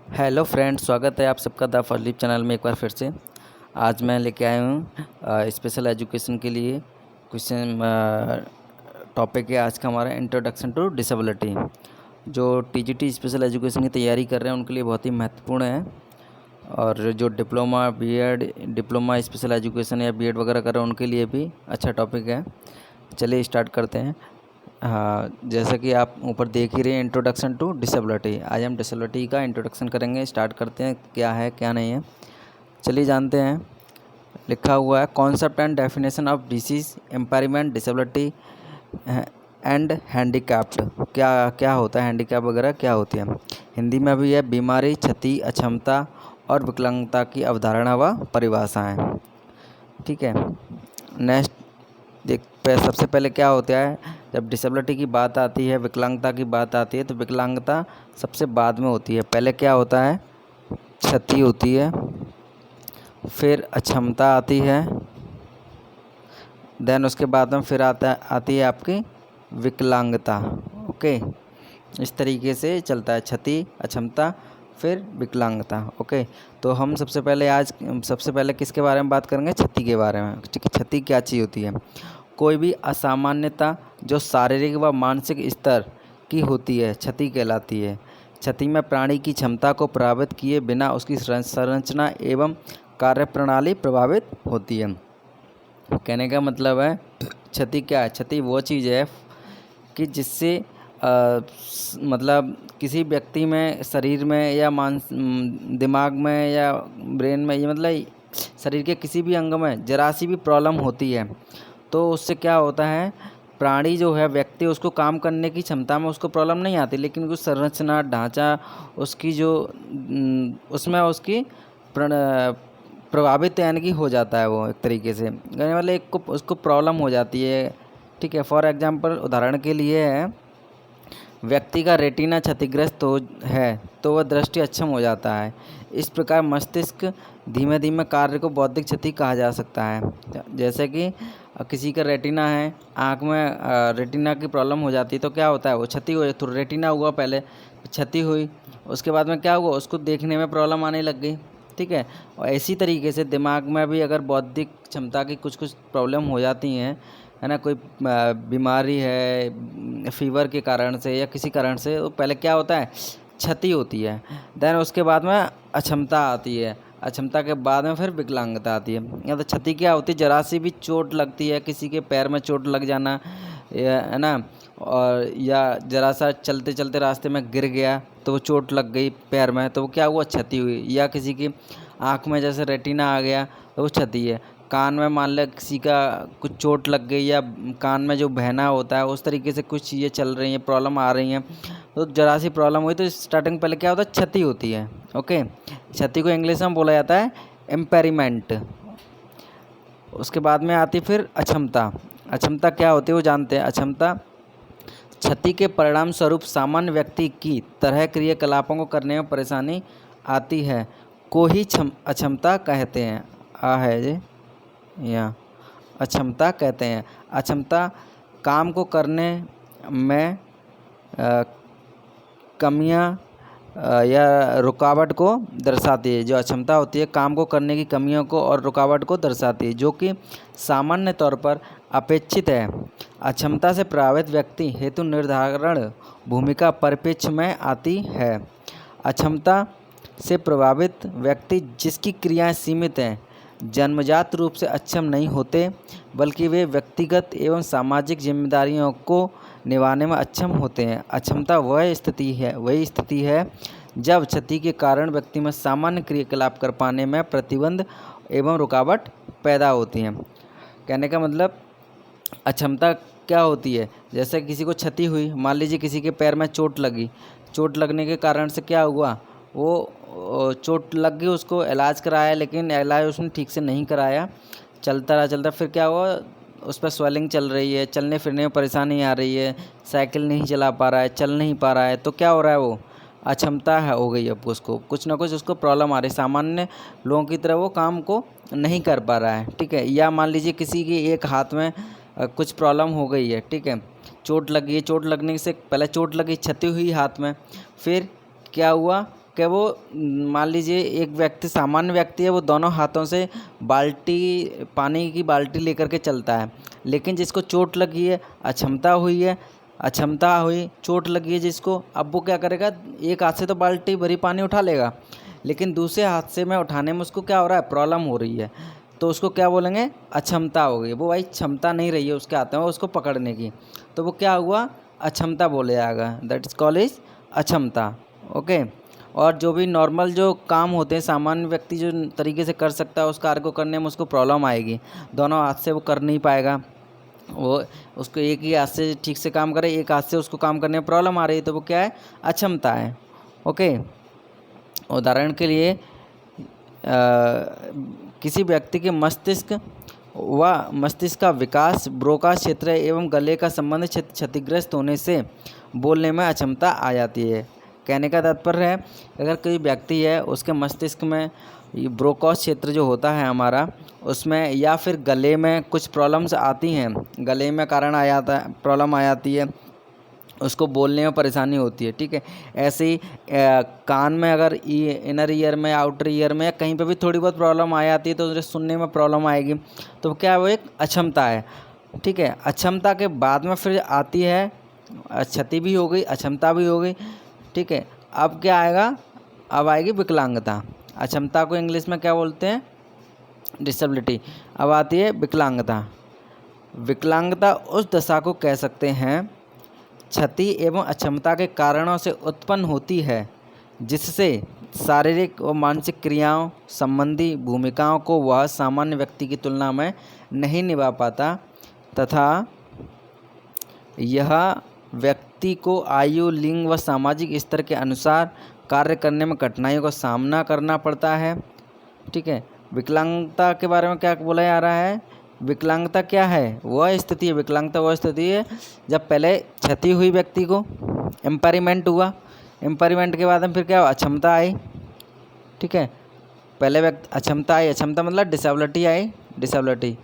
Hello friends, स्वागत है आप सबका द फर्लीप चैनल में एक बार फिर से। आज मैं लेके आया हूँ स्पेशल एजुकेशन के लिए क्वेश्चन। टॉपिक है आज का हमारा इंट्रोडक्शन टू डिसेबिलिटी। जो टीजीटी स्पेशल एजुकेशन की तैयारी कर रहे हैं उनके लिए बहुत ही महत्वपूर्ण है, और जो डिप्लोमा स्पेशल एजुकेशन या बीएड वगैरह कर रहे हैं उनके लिए भी अच्छा टॉपिक है। चलिए स्टार्ट करते हैं। हाँ, जैसा कि आप ऊपर देख ही रहे हैं, इंट्रोडक्शन टू डिसेबिलिटी। आज हम डिसेबिलिटी का इंट्रोडक्शन करेंगे। स्टार्ट करते हैं, क्या है क्या नहीं है, चलिए जानते हैं। लिखा हुआ है concept and definition of disease, impairment, disability and handicapped. क्या क्या होता है हैंडीकैप वगैरह क्या होती है। हिंदी में भी है बीमारी, क्षति, अक्षमता और विकलांगता की अवधारणा व परिभाषाएँ। ठीक है, नेक्स्ट सबसे पहले क्या होता है, जब डिसेबिलिटी की बात आती है, विकलांगता की बात आती है, तो विकलांगता सबसे बाद में होती है। पहले क्या होता है, क्षति होती है, फिर अक्षमता आती है, देन उसके बाद में फिर आती है आपकी विकलांगता। ओके, इस तरीके से चलता है, क्षति, अक्षमता, फिर विकलांगता। ओके, तो हम सबसे पहले किसके बारे में बात करेंगे, क्षति के बारे में। क्षति क्या चीज़ होती है, कोई भी असामान्यता जो शारीरिक व मानसिक स्तर की होती है क्षति कहलाती है। क्षति में प्राणी की क्षमता को प्रभावित किए बिना उसकी संरचना एवं कार्यप्रणाली प्रभावित होती है। कहने का मतलब है, क्षति क्या है, क्षति वो चीज़ है कि जिससे मतलब किसी व्यक्ति में, शरीर में या दिमाग में या ब्रेन में, ये मतलब शरीर के किसी भी अंग में जरा सी भी प्रॉब्लम होती है, तो उससे क्या होता है, प्राणी जो है, व्यक्ति, उसको काम करने की क्षमता में उसको प्रॉब्लम नहीं आती, लेकिन कुछ संरचना, ढांचा उसकी जो उसमें उसकी प्रभावित यानी कि हो जाता है वो एक तरीके से, यानी मतलब एक को उसको प्रॉब्लम हो जाती है। ठीक है, फॉर एग्जांपल, उदाहरण के लिए है, व्यक्ति का रेटिना क्षतिग्रस्त है तो वह दृष्टि अक्षम हो जाता है। इस प्रकार मस्तिष्क धीमे धीमे कार्य को बौद्धिक क्षति कहा जा सकता है। जैसे कि किसी का रेटिना है, आँख में रेटिना की प्रॉब्लम हो जाती है, तो क्या होता है, वो क्षति हो, तो रेटिना हुआ पहले, क्षति हुई, उसके बाद में क्या हुआ, उसको देखने में प्रॉब्लम आने लग गई। ठीक है, और इसी तरीके से दिमाग में भी अगर बौद्धिक क्षमता की कुछ प्रॉब्लम हो जाती हैं, है ना, कोई बीमारी है, फीवर के कारण से या किसी कारण से, तो पहले क्या होता है, क्षति होती है, देन उसके बाद में अक्षमता आती है, अक्षमता के बाद में फिर विकलांगता आती है। या तो क्षति क्या होती है, जरा सी भी चोट लगती है, किसी के पैर में चोट लग जाना, है ना, और या जरा सा चलते चलते रास्ते में गिर गया तो वो चोट लग गई पैर में, तो वो क्या हुआ, क्षति हुई। या किसी की आँख में जैसे रेटिना आ गया तो वो क्षति है। कान में मान लिया किसी का कुछ चोट लग गई, या कान में जो बहना होता है, उस तरीके से कुछ चीज़ें चल रही हैं, प्रॉब्लम आ रही हैं, तो जरा सी प्रॉब्लम हुई तो स्टार्टिंग पहले क्या होता है, क्षति होती है। ओके, क्षति को इंग्लिश में बोला जाता है इम्पेयरमेंट। उसके बाद में आती फिर अक्षमता। अक्षमता क्या होती है वो जानते हैं। अक्षमता क्षति के परिणाम स्वरूप सामान्य व्यक्ति की तरह क्रियाकलापों को करने में परेशानी आती है को ही अक्षमता कहते हैं। है जी, या अक्षमता कहते हैं। अक्षमता काम को करने में कमियां या रुकावट को दर्शाती है। जो अक्षमता होती है, काम को करने की कमियों को और रुकावट को दर्शाती है, जो कि सामान्य तौर पर अपेक्षित है। अक्षमता से प्रभावित व्यक्ति हेतु निर्धारण भूमिका परिप्रेक्ष्य में आती है। अक्षमता से प्रभावित व्यक्ति जिसकी क्रियाएं सीमित हैं, जन्मजात रूप से अक्षम नहीं होते, बल्कि वे व्यक्तिगत एवं सामाजिक जिम्मेदारियों को निभाने में अक्षम होते हैं। अक्षमता वही स्थिति है जब क्षति के कारण व्यक्ति में सामान्य क्रियाकलाप कर पाने में प्रतिबंध एवं रुकावट पैदा होती हैं। कहने का मतलब, अक्षमता क्या होती है, जैसे किसी को क्षति हुई, मान लीजिए किसी के पैर में चोट लगी, चोट लगने के कारण से क्या हुआ, वो चोट लग गई, उसको इलाज कराया, लेकिन इलाज उसने ठीक से नहीं कराया, चलता रहा, फिर क्या हुआ, उस पर स्वेलिंग चल रही है, चलने फिरने में परेशानी आ रही है, साइकिल नहीं चला पा रहा है, चल नहीं पा रहा है, तो क्या हो रहा है, वो अक्षमता हो गई। अब उसको कुछ ना कुछ उसको प्रॉब्लम आ रही है, सामान्य लोगों की तरह वो काम को नहीं कर पा रहा है। ठीक है, या मान लीजिए किसी की एक हाथ में कुछ प्रॉब्लम हो गई है। ठीक है, चोट लगी है, चोट लगने से पहले चोट लगी, क्षति हुई हाथ में, फिर क्या हुआ, कि वो मान लीजिए एक व्यक्ति, सामान्य व्यक्ति है, वो दोनों हाथों से पानी की बाल्टी लेकर के चलता है, लेकिन जिसको चोट लगी है, अक्षमता हुई, चोट लगी है जिसको, अब वो क्या करेगा, एक हाथ से तो बाल्टी भरी पानी उठा लेगा, लेकिन दूसरे हाथ से में उठाने में उसको क्या हो रहा है, प्रॉब्लम हो रही है, तो उसको क्या बोलेंगे, अक्षमता हो गई। वो भाई क्षमता नहीं रही है उसके हाथ में उसको पकड़ने की, तो वो क्या हुआ, अक्षमता बोले जाएगा, दैट इज कॉल्ड इज अक्षमता। ओके। और जो भी नॉर्मल जो काम होते हैं, सामान्य व्यक्ति जो तरीके से कर सकता है उस कार्य को करने में उसको प्रॉब्लम आएगी, दोनों हाथ से वो कर नहीं पाएगा, वो उसको एक ही हाथ से ठीक से काम करे, एक हाथ से उसको काम करने में प्रॉब्लम आ रही है, तो वो क्या है, अक्षमता है। ओके। उदाहरण के लिए किसी व्यक्ति के मस्तिष्क का विकास, ब्रोका क्षेत्र एवं गले का संबंध क्षतिग्रस्त होने से बोलने में अक्षमता आ जाती है। कहने का तात्पर्य है, अगर कोई व्यक्ति है उसके मस्तिष्क में ब्रोकॉस क्षेत्र जो होता है हमारा, उसमें या फिर गले में कुछ प्रॉब्लम्स आती हैं, गले में प्रॉब्लम आ जाती है, उसको बोलने में परेशानी होती है। ठीक है। ऐसे ही कान में अगर इनर ईयर में, आउटर ईयर में, कहीं पे भी थोड़ी बहुत प्रॉब्लम आ जाती है तो उसे सुनने में प्रॉब्लम आएगी, तो क्या है, वो एक अक्षमता है। ठीक है। अक्षमता के बाद में फिर आती है, क्षति भी हो गई, अक्षमता भी हो गई। ठीक है। अब क्या आएगा, अब आएगी विकलांगता। अक्षमता को इंग्लिश में क्या बोलते हैं, डिसेबिलिटी। अब आती है विकलांगता। विकलांगता उस दशा को कह सकते हैं क्षति एवं अक्षमता के कारणों से उत्पन्न होती है जिससे शारीरिक और मानसिक क्रियाओं संबंधी भूमिकाओं को वह सामान्य व्यक्ति की तुलना में नहीं निभा पाता तथा यह व्यक्ति को आयु, लिंग व सामाजिक स्तर के अनुसार कार्य करने में कठिनाइयों का सामना करना पड़ता है। ठीक है। विकलांगता के बारे में क्या बोला जा रहा है, विकलांगता क्या है, वह स्थिति है, विकलांगता वह स्थिति है जब पहले क्षति हुई व्यक्ति को, एम्पायरमेंट हुआ, एम्पायरमेंट के बाद में फिर क्या हुआ, अक्षमता आई। ठीक है। पहले व्यक्ति अक्षमता आई, अक्षमता मतलब डिसेबिलिटी आई, डिसेबिलिटी।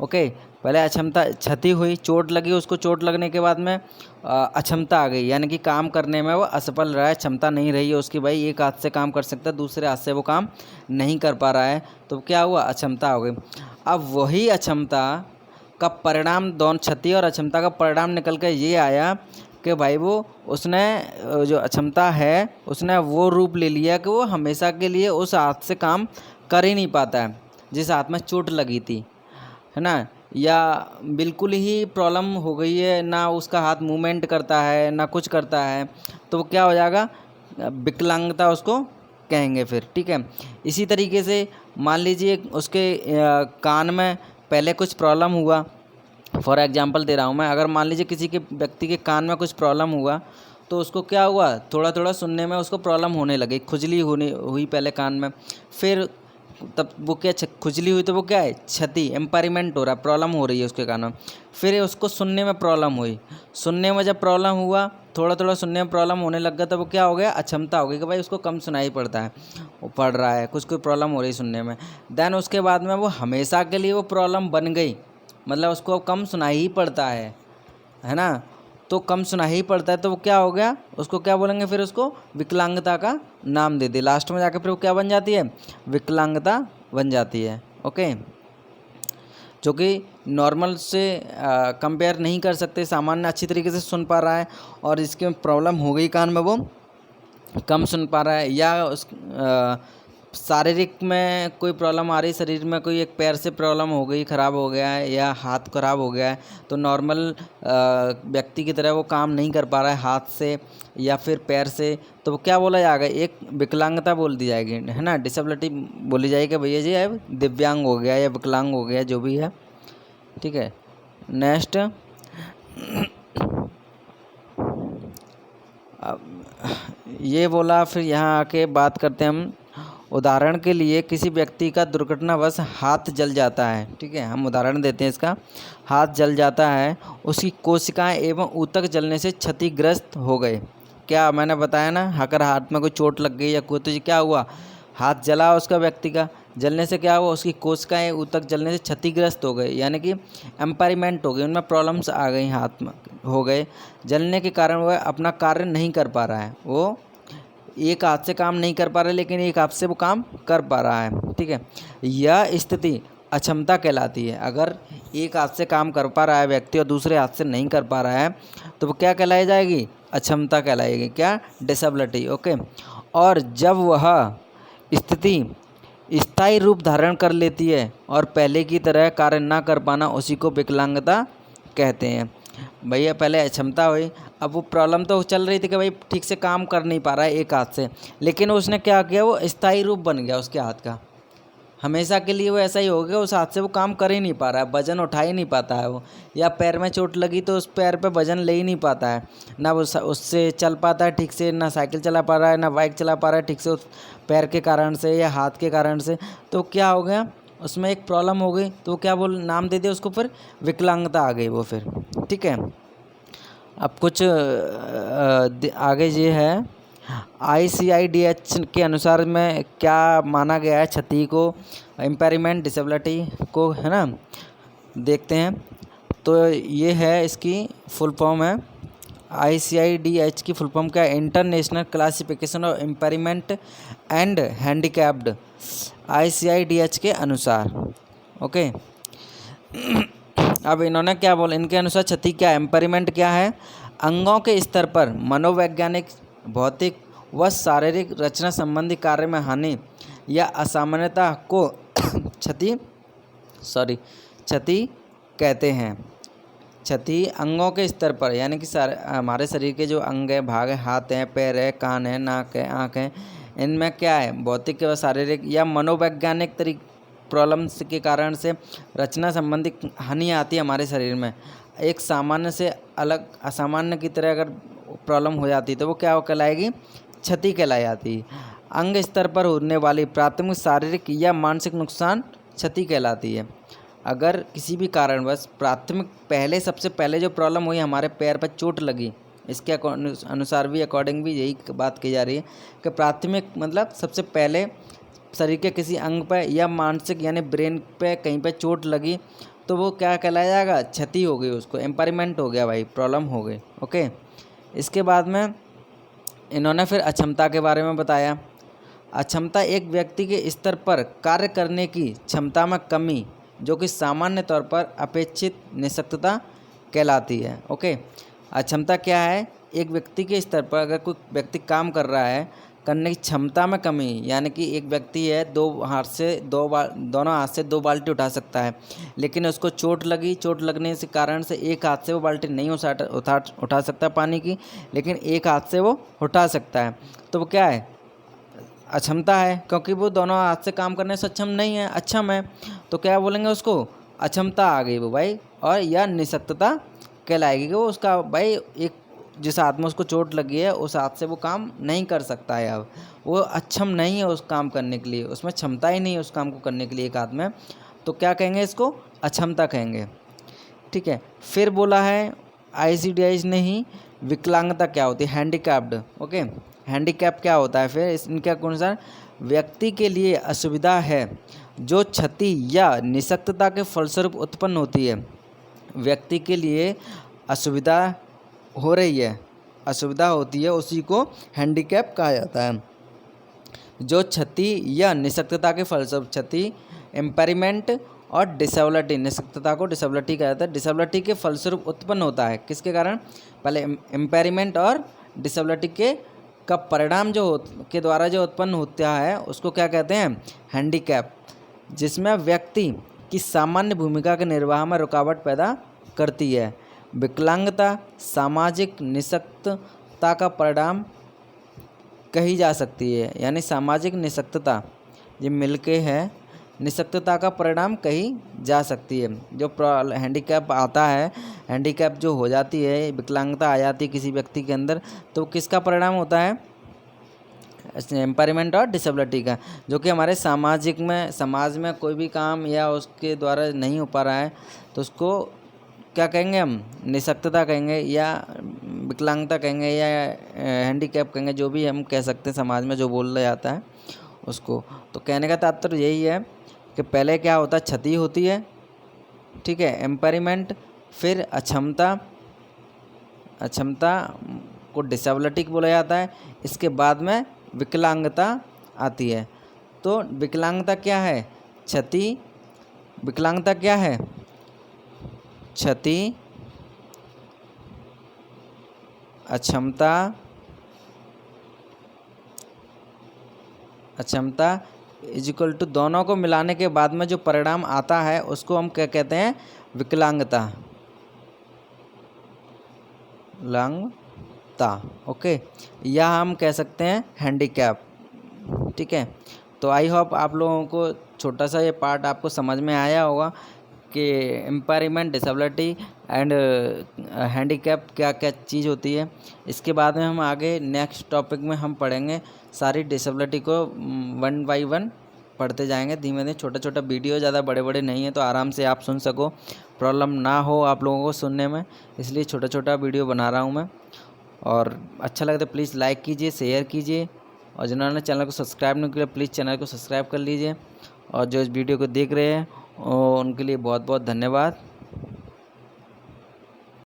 ओके। पहले अक्षमता, क्षति हुई, चोट लगी, उसको चोट लगने के बाद में अक्षमता आ गई, यानी कि काम करने में वो असफल रहा है, क्षमता नहीं रही है उसकी, भाई एक हाथ से काम कर सकता है, दूसरे हाथ से वो काम नहीं कर पा रहा है, तो क्या हुआ, अक्षमता हो गई। अब वही अक्षमता का परिणाम, दोनों क्षति और अक्षमता का परिणाम निकल कर ये आया कि भाई वो उसने जो अक्षमता है उसने वो रूप ले लिया कि वो हमेशा के लिए उस हाथ से काम कर ही नहीं पाता है जिस हाथ में चोट लगी थी, है ना, या बिल्कुल ही प्रॉब्लम हो गई है, ना उसका हाथ मूवमेंट करता है ना कुछ करता है, तो वो क्या हो जाएगा, विकलांगता उसको कहेंगे फिर। ठीक है। इसी तरीके से मान लीजिए उसके कान में पहले कुछ प्रॉब्लम हुआ, फॉर एग्जांपल दे रहा हूँ मैं, अगर मान लीजिए किसी के व्यक्ति के कान में कुछ प्रॉब्लम हुआ तो उसको क्या हुआ, थोड़ा थोड़ा सुनने में उसको प्रॉब्लम होने लगी, खुजली हुई पहले कान में, फिर तब वो क्या, खुजली हुई तो वो क्या है, क्षति, एम्पायरमेंट हो रहा है, प्रॉब्लम हो रही है उसके कान में, फिर उसको सुनने में प्रॉब्लम हुई, सुनने में जब प्रॉब्लम हुआ, थोड़ा थोड़ा सुनने में प्रॉब्लम होने लग गया, तो वो क्या हो गया, अक्षमता हो गई कि भाई उसको कम सुनाई पड़ता है, वो पढ़ रहा है, कुछ कोई प्रॉब्लम हो रही है सुनने में। देन उसके बाद में वो हमेशा के लिए वो प्रॉब्लम बन गई, मतलब उसको अब कम सुनाई ही पड़ता है ना, तो कम सुनाई ही पड़ता है, तो वो क्या हो गया, उसको क्या बोलेंगे, फिर उसको विकलांगता का नाम दे दे, लास्ट में जाकर फिर वो क्या बन जाती है, विकलांगता बन जाती है। ओके। जो कि नॉर्मल से कंपेयर नहीं कर सकते, सामान्य अच्छी तरीके से सुन पा रहा है और इसके प्रॉब्लम हो गई कान में, वो कम सुन पा रहा है, या उस शारीरिक में कोई प्रॉब्लम आ रही, शरीर में कोई एक पैर से प्रॉब्लम हो गई, ख़राब हो गया है, या हाथ ख़राब हो गया है, तो नॉर्मल व्यक्ति की तरह वो काम नहीं कर पा रहा है हाथ से या फिर पैर से, तो वो क्या बोला जाएगा, एक विकलांगता बोल दी जाएगी, है ना, डिसेबिलिटी बोली जाएगी, भैया जी अब दिव्यांग हो गया या विकलांग हो गया, जो भी है। ठीक है। नेक्स्ट, अब ये बोला, फिर यहाँ आके बात करते हैं हम, उदाहरण के लिए किसी व्यक्ति का दुर्घटनावश हाथ जल जाता है। ठीक है, हम उदाहरण देते हैं इसका, हाथ जल जाता है, उसकी कोशिकाएं एवं ऊतक जलने से क्षतिग्रस्त हो गए। क्या मैंने बताया ना, अगर हाथ में कोई चोट लग गई या कोई, तो क्या हुआ, हाथ जला उसका, व्यक्ति का जलने से क्या हुआ, उसकी कोशिकाएं ऊतक जलने से क्षतिग्रस्त हो गए, यानी कि एम्पायरमेंट हो गई, उनमें प्रॉब्लम्स आ गई, हाथ में हो गए, जलने के कारण वह अपना कार्य नहीं कर पा रहा है, वो एक हाथ से काम नहीं कर पा रहा है लेकिन एक हाथ से वो काम कर पा रहा है, ठीक है, यह स्थिति अक्षमता कहलाती है। अगर एक हाथ से काम कर पा रहा है व्यक्ति और दूसरे हाथ से नहीं कर पा रहा है तो वो क्या कहलाई जाएगी? अक्षमता कहलाएगी। क्या? डिसेबिलिटी। ओके। और जब वह स्थिति स्थायी रूप धारण कर लेती है और पहले की तरह कार्य ना कर पाना, उसी को विकलांगता कहते हैं। भैया पहले अक्षमता हुई, अब वो प्रॉब्लम तो चल रही थी कि भाई ठीक से काम कर नहीं पा रहा है एक हाथ से, लेकिन उसने क्या किया, वो स्थायी रूप बन गया उसके हाथ का। हमेशा के लिए वो ऐसा ही हो गया, उस हाथ से वो काम कर ही नहीं पा रहा है, वजन उठा ही नहीं पाता है वो, या पैर में चोट लगी तो उस पैर पे वजन ले ही नहीं पाता है, ना वो उससे चल पाता है ठीक से, ना साइकिल चला पा रहा है, ना बाइक चला पा रहा है ठीक से, उस पैर के कारण से या हाथ के कारण से। तो क्या हो गया, उसमें एक प्रॉब्लम हो गई, तो क्या बोल नाम दे दिया उसको, फिर विकलांगता आ गई वो फिर। ठीक है। अब कुछ आगे ये है, ICIDH के अनुसार में क्या माना गया है क्षति को, इम्पेयरमेंट, डिसेबिलिटी को, है ना, देखते हैं। तो ये है, इसकी फुल फॉर्म है, ICIDH की फुल फॉर्म क्या है? International classification of impairment and handicapped, ICIDH के अनुसार। ओके। अब इन्होंने क्या बोला, इनके अनुसार क्षति क्या है, इम्पेयरमेंट क्या है? अंगों के स्तर पर मनोवैज्ञानिक, भौतिक व शारीरिक रचना संबंधी कार्य में हानि या असामान्यता को क्षति कहते हैं। क्षति अंगों के स्तर पर, यानी कि हमारे शरीर के जो अंग है, भाग है, हाथ हैं, पैर है, कान है, नाक है, आँख है, इनमें क्या है, भौतिक व शारीरिक या मनोवैज्ञानिक प्रॉब्लम्स के कारण से रचना संबंधी हानि आती है हमारे शरीर में। एक सामान्य से अलग असामान्य की तरह अगर प्रॉब्लम हो जाती है तो वो क्या कहलाएगी? क्षति कहलाई जाती है। अंग स्तर पर होने वाली प्राथमिक शारीरिक या मानसिक नुकसान क्षति कहलाती है। अगर किसी भी कारणवश प्राथमिक, पहले सबसे पहले जो प्रॉब्लम हुई, हमारे पैर पर चोट लगी, इसके अनुसार भी, अकॉर्डिंग भी यही बात की जा रही है कि प्राथमिक मतलब सबसे पहले शरीर के किसी अंग पे या मानसिक यानी ब्रेन पे कहीं पे चोट लगी तो वो क्या कहलाया जाएगा? क्षति हो गई, उसको इम्पेयरमेंट हो गया भाई, प्रॉब्लम हो गई। ओके। इसके बाद में इन्होंने फिर अक्षमता के बारे में बताया। अक्षमता एक व्यक्ति के स्तर पर कार्य करने की क्षमता में कमी, जो कि सामान्य तौर पर अपेक्षित निःशक्तता कहलाती है। ओके। अक्षमता क्या है? एक व्यक्ति के स्तर पर अगर कोई व्यक्ति काम कर रहा है, करने की क्षमता में कमी, यानी कि एक व्यक्ति है दोनों हाथ से 2 बाल्टी उठा सकता है, लेकिन उसको चोट लगी, चोट लगने से कारण से एक हाथ से वो बाल्टी नहीं उठा सकता पानी की, लेकिन एक हाथ से वो उठा सकता है, तो वो क्या है? अक्षमता है, क्योंकि वो दोनों हाथ से काम करने से सक्षम नहीं है, अक्षम है, तो क्या बोलेंगे उसको? अक्षमता आ गई वो भाई, और या निःशक्तता कहलाएगी कि वो उसका भाई एक जिस हाथ में उसको चोट लगी है उस हाथ से वो काम नहीं कर सकता है, अब वो अक्षम नहीं है उस काम करने के लिए, उसमें क्षमता ही नहीं है उस काम को करने के लिए एक हाथ में, तो क्या कहेंगे? इसको अक्षमता कहेंगे। ठीक है। फिर बोला है ICDH ने ही विकलांगता क्या होती है, हैंडीकैप्ड। ओके। हैंडीकैप क्या होता है? फिर इनके अनुसार व्यक्ति के लिए असुविधा है जो क्षति या निःशक्तता के फलस्वरूप उत्पन्न होती है। व्यक्ति के लिए असुविधा हो रही है, असुविधा होती है, उसी को हैंडीकैप कहा जाता है। जो क्षति या निःशक्तता के फलस्वरूप, क्षति इम्पेयरमेंट और डिसेबिलिटी, निःशक्तता को डिसेबिलिटी कहा जाता है, डिसेबिलिटी के फलस्वरूप उत्पन्न होता है। किसके कारण? पहले इम्पेयरमेंट और डिसेबिलिटी का परिणाम के द्वारा जो उत्पन्न होता है उसको क्या कहते हैं? हैंडीकैप, जिसमें व्यक्ति की सामान्य भूमिका के निर्वाह में रुकावट पैदा करती है। विकलांगता सामाजिक निःशक्तता का परिणाम कही जा सकती है, यानी सामाजिक निःशक्तता ये मिलके है, निःशक्तता का परिणाम कही जा सकती है। जो हैंडीकैप आता है, हैंडीकैप जो हो जाती है, विकलांगता आ जाती है किसी व्यक्ति के अंदर, तो किसका परिणाम होता है? इम्पेयरमेंट और डिसेबिलिटी का, जो कि हमारे समाज में कोई भी काम या उसके द्वारा नहीं हो पा रहा है तो उसको क्या कहेंगे हम? निःशक्तता कहेंगे, या विकलांगता कहेंगे, या हैंडीकैप कहेंगे, जो भी हम कह सकते हैं समाज में जो बोला जाता है उसको। तो कहने का तात्पर्य यही है कि पहले क्या होता है? क्षति होती है, ठीक है, इम्पेयरमेंट, फिर अक्षमता को डिसेबिलिटी बोला जाता है, इसके बाद में विकलांगता आती है। तो विकलांगता क्या है? क्षति। विकलांगता क्या है? क्षति, अक्षमता, इज इक्वल टू दोनों को मिलाने के बाद में जो परिणाम आता है उसको हम क्या कहते हैं? विकलांगता। ओके, या हम कह सकते हैं हैंडीकैप। ठीक है, तो आई होप आप लोगों को छोटा सा ये पार्ट आपको समझ में आया होगा कि एम्पावरमेंट, डिसेबिलिटी एंड हैंडीकैप क्या क्या चीज़ होती है। इसके बाद में हम आगे नेक्स्ट टॉपिक में हम पढ़ेंगे सारी डिसेबिलिटी को 1 बाय 1 पढ़ते जाएंगे धीमे धीमे। छोटा छोटा वीडियो, ज़्यादा बड़े बड़े नहीं है, तो आराम से आप सुन सको, प्रॉब्लम ना हो आप लोगों को सुनने में, इसलिए छोटा छोटा वीडियो बना रहा हूँ मैं। और अच्छा लगे तो प्लीज़ लाइक कीजिए, शेयर कीजिए, और जिन्होंने चैनल को सब्सक्राइब नहीं किया प्लीज़ चैनल को सब्सक्राइब कर लीजिए। और जो इस वीडियो को देख रहे हैं उनके लिए बहुत बहुत धन्यवाद।